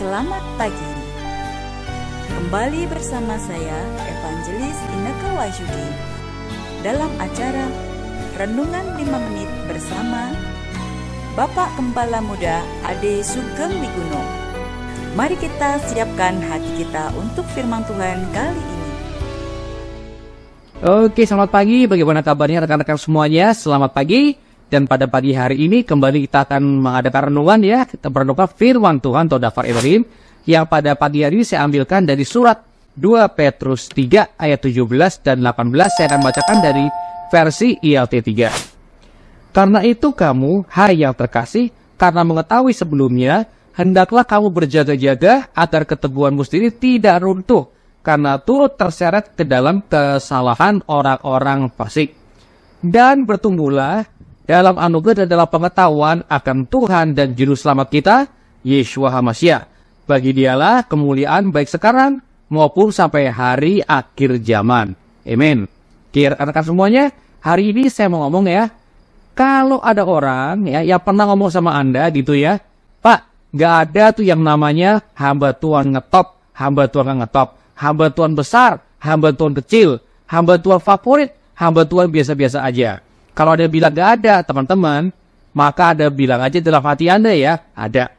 Selamat pagi. Kembali bersama saya Evangelis Inneke Wahyudi dalam acara Renungan 5 Menit bersama Bapak Gembala Muda Ade Sugeng Wiguno. Mari kita siapkan hati kita untuk firman Tuhan kali ini. Oke, selamat pagi. Bagaimana kabarnya rekan-rekan semuanya? Selamat pagi. Dan pada pagi hari ini kembali kita akan mengadakan renungan ya. Kita berdoa firman Tuhan atau Daftar Ibrahim yang pada pagi hari ini saya ambilkan dari surat 2 Petrus 3 ayat 17 dan 18. Saya akan bacakan dari versi ILT 3. Karena itu kamu, hai yang terkasih, karena mengetahui sebelumnya, hendaklah kamu berjaga-jaga agar keteguhanmu sendiri tidak runtuh, karena turut terseret ke dalam kesalahan orang-orang fasik. Dan bertumbuhlah dalam anugerah dan dalam pengetahuan akan Tuhan dan Juru Selamat kita, Yeshua HaMashiach. Bagi dialah kemuliaan baik sekarang maupun sampai hari akhir zaman. Amin. Rekan-rekan semuanya, hari ini saya mau ngomong ya, kalau ada orang ya yang pernah ngomong sama Anda gitu ya, Pak, gak ada tuh yang namanya hamba Tuhan ngetop, hamba Tuhan gak ngetop, hamba Tuhan besar, hamba Tuhan kecil, hamba Tuhan favorit, hamba Tuhan biasa-biasa aja. Kalau ada bilang gak ada, teman-teman, maka ada bilang aja dalam hati Anda ya, ada.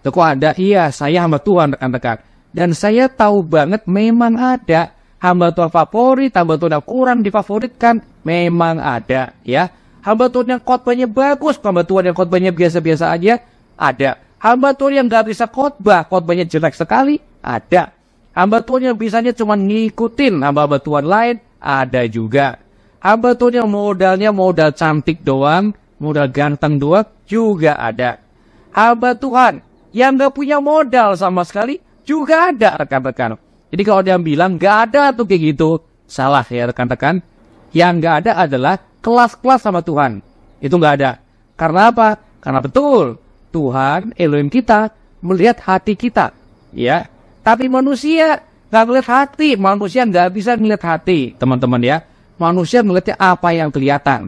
Kok ada? Iya, saya hamba Tuhan, rekan-rekan. Dan saya tahu banget memang ada. Hamba Tuhan favorit, hamba Tuhan yang kurang difavoritkan, memang ada ya. Hamba Tuhan yang khotbahnya bagus, hamba Tuhan yang khotbahnya biasa-biasa aja, ada. Hamba Tuhan yang gak bisa khotbah, khotbahnya jelek sekali, ada. Hamba Tuhan yang bisanya cuma ngikutin hamba-hamba Tuhan lain, ada juga. Hamba Tuhan yang modalnya modal cantik doang, modal ganteng doang, juga ada. Hamba Tuhan yang gak punya modal sama sekali, juga ada rekan-rekan. Jadi kalau dia bilang gak ada tuh kayak gitu, salah ya rekan-rekan. Yang gak ada adalah kelas-kelas sama Tuhan. Itu gak ada. Karena apa? Karena betul, Tuhan, Elohim kita, melihat hati kita. Ya. Tapi manusia gak melihat hati. Manusia gak bisa melihat hati, teman-teman ya. Manusia melihatnya apa yang kelihatan.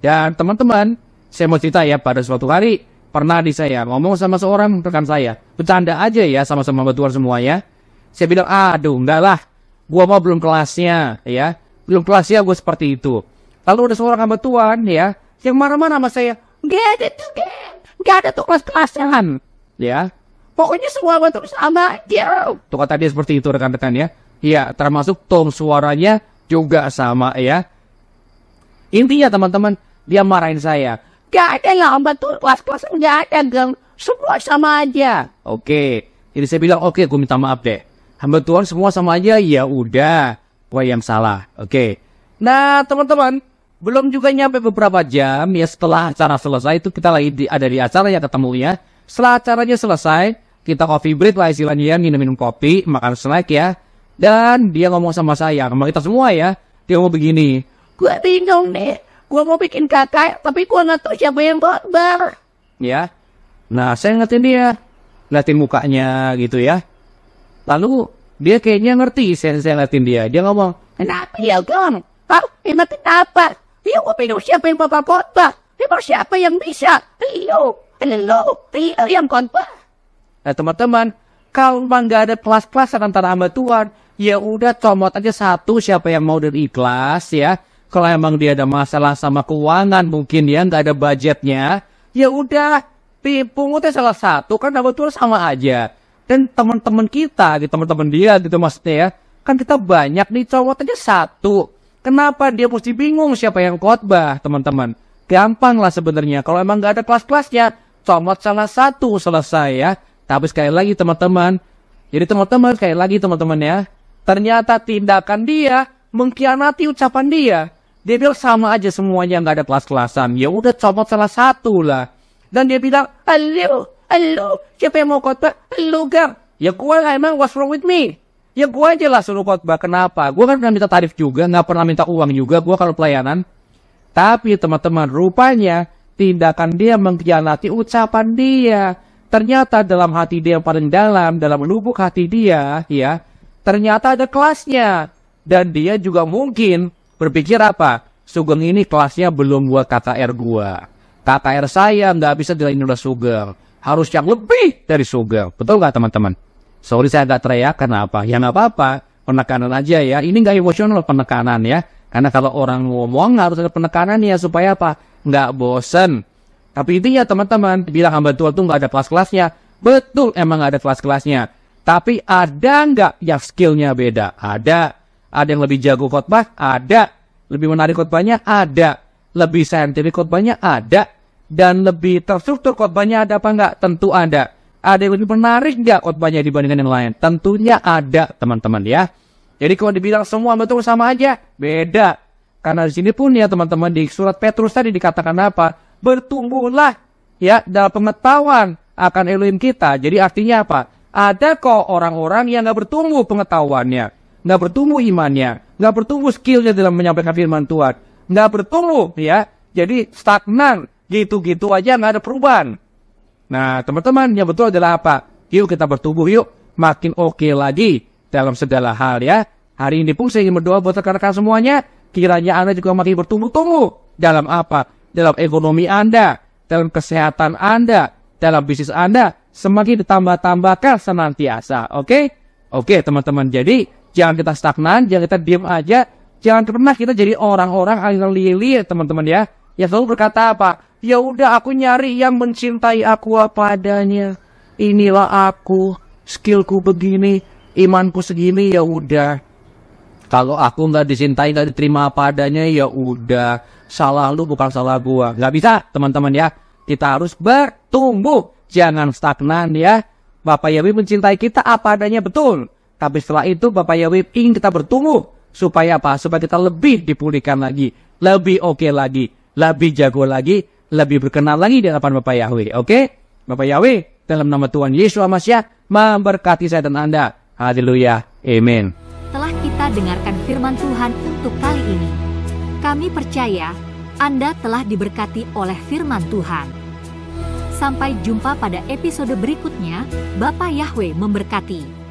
Dan teman-teman, saya mau cerita ya, pada suatu hari pernah saya ngomong sama seorang rekan saya, bercanda aja ya, sama-sama Tuhan semuanya. Saya bilang, aduh enggak lah, gua mau belum kelasnya ya, belum kelasnya gue seperti itu. Lalu ada seorang hamba Tuhan ya, yang marah-marah sama saya, gak ada tuh kelas-kelasan ya, pokoknya semua tuh sama aja. Tuh kata dia seperti itu rekan-rekan ya. Ya, termasuk tone suaranya juga sama ya. Intinya teman-teman, dia marahin saya. Gak ada yang hamba Tuhan kelas-kelas, gak ada gang, semua sama aja. Oke, jadi saya bilang oke, gue minta maaf deh. Hamba Tuhan semua sama aja, ya udah, gue yang salah. Oke. Nah teman-teman, belum juga nyampe beberapa jam ya setelah acara selesai, itu kita lagi ada di acara ya ketemunya. Setelah acaranya selesai, kita coffee break lah istilahnya, minum-minum kopi, makan snack ya. Dan dia ngomong sama saya, sama kita semua ya, dia ngomong begini, gue bingung nih, gue mau bikin kakak, tapi gue gak tahu siapa yang khotbah. Ya, nah saya ngeliatin dia, ngeliatin mukanya gitu ya. Lalu dia kayaknya ngerti, saya ngeliatin dia, dia ngomong, kenapa ya Gong? Ingetin apa? Ya gue bingung siapa yang bapak khotbah, siapa yang bisa? Lo yang khotbah. Nah teman-teman, kalau memang gak ada kelas-kelas antara hamba Tuhan, ya udah comot aja satu siapa yang mau dari ikhlas ya. Kalau emang dia ada masalah sama keuangan mungkin ya nggak ada budgetnya, ya udah pungutnya salah satu, kan hamba Tuhan sama aja. Dan teman-teman kita, teman-teman dia gitu maksudnya ya, kan kita banyak nih, comot aja satu. Kenapa dia mesti bingung siapa yang khotbah teman-teman? Gampang lah sebenarnya. Kalau emang nggak ada kelas-kelasnya, comot salah satu selesai ya. Tapi sekali lagi teman-teman, jadi teman-teman sekali lagi teman-teman ya, ternyata tindakan dia mengkhianati ucapan dia. Dia bilang sama aja semuanya nggak ada kelas-kelasan. Ya udah comot salah satu lah. Dan dia bilang, halo, siapa yang mau khotbah? Halo Gang. Ya gue emang what's wrong with me? Ya gue aja lah suruh khotbah. Kenapa? Gue kan pernah minta tarif juga, nggak pernah minta uang juga gue kalau pelayanan. Tapi teman-teman rupanya tindakan dia mengkhianati ucapan dia. Ternyata dalam hati dia yang paling dalam lubuk hati dia, ya, ternyata ada kelasnya. Dan dia juga mungkin berpikir apa? Sugeng ini kelasnya belum buat KKR gua. KKR saya nggak bisa dilain oleh Sugeng. harus yang lebih dari surga. Betul nggak teman-teman? Sorry saya agak teriak, karena apa? Ya nggak apa-apa, penekanan aja ya. Ini nggak emosional penekanan ya. Karena kalau orang ngomong harus ada penekanan ya, supaya apa? Nggak bosen. Tapi intinya teman-teman, bilang hamba Tuhan tuh nggak ada kelas-kelasnya. Betul, emang nggak ada kelas-kelasnya. Tapi ada nggak yang skillnya beda? Ada. Ada yang lebih jago khotbah? Ada. Lebih menarik khotbahnya? Ada. Lebih saintifik khotbahnya? Ada. Dan lebih terstruktur khotbahnya ada apa nggak? Tentu ada. Ada yang lebih menarik nggak khotbahnya dibandingkan yang lain? Tentunya ada, teman-teman ya. Jadi kalau dibilang semua betul sama aja, beda. Karena di sini pun ya teman-teman, di surat Petrus tadi dikatakan apa? Bertumbuhlah ya dalam pengetahuan akan Elohim kita. Jadi artinya apa? Ada kok orang-orang yang nggak bertumbuh pengetahuannya, nggak bertumbuh imannya, nggak bertumbuh skillnya dalam menyampaikan firman Tuhan, nggak bertumbuh ya. Jadi stagnan, gitu-gitu aja nggak ada perubahan. Nah teman-teman, yang betul adalah apa? Yuk kita bertumbuh yuk, makin oke lagi dalam segala hal ya. Hari ini pun saya ingin berdoa buat rekan-rekan semuanya, kiranya Anda juga makin bertumbuh-tumbuh dalam apa? Dalam ekonomi Anda, dalam kesehatan Anda, dalam bisnis Anda, semakin ditambah-tambahkan senantiasa. Oke, teman-teman. Jadi jangan kita stagnan, jangan kita diam aja, jangan pernah kita jadi orang-orang yang liar, teman-teman ya. Yang selalu berkata apa? Ya udah, aku nyari yang mencintai aku apa adanya. Inilah aku, skillku begini, imanku segini, ya udah. Kalau aku nggak dicintai, nggak diterima apa adanya, ya udah. Salah lu bukan salah gua. Nggak bisa, teman-teman ya. Kita harus bertumbuh, jangan stagnan ya. Bapak Yahweh mencintai kita apa adanya, betul. Tapi setelah itu Bapak Yahweh ingin kita bertumbuh. Supaya apa? Supaya kita lebih dipulihkan lagi, lebih oke lagi, lebih jago lagi, lebih berkenan lagi di hadapan Bapak Yahweh. Oke? Bapak Yahweh, dalam nama Tuhan Yesus Masiah, memberkati saya dan Anda. Haleluya. Amin. Telah kita dengarkan firman Tuhan untuk kali ini. Kami percaya Anda telah diberkati oleh firman Tuhan. Sampai jumpa pada episode berikutnya. Bapak Yahweh memberkati.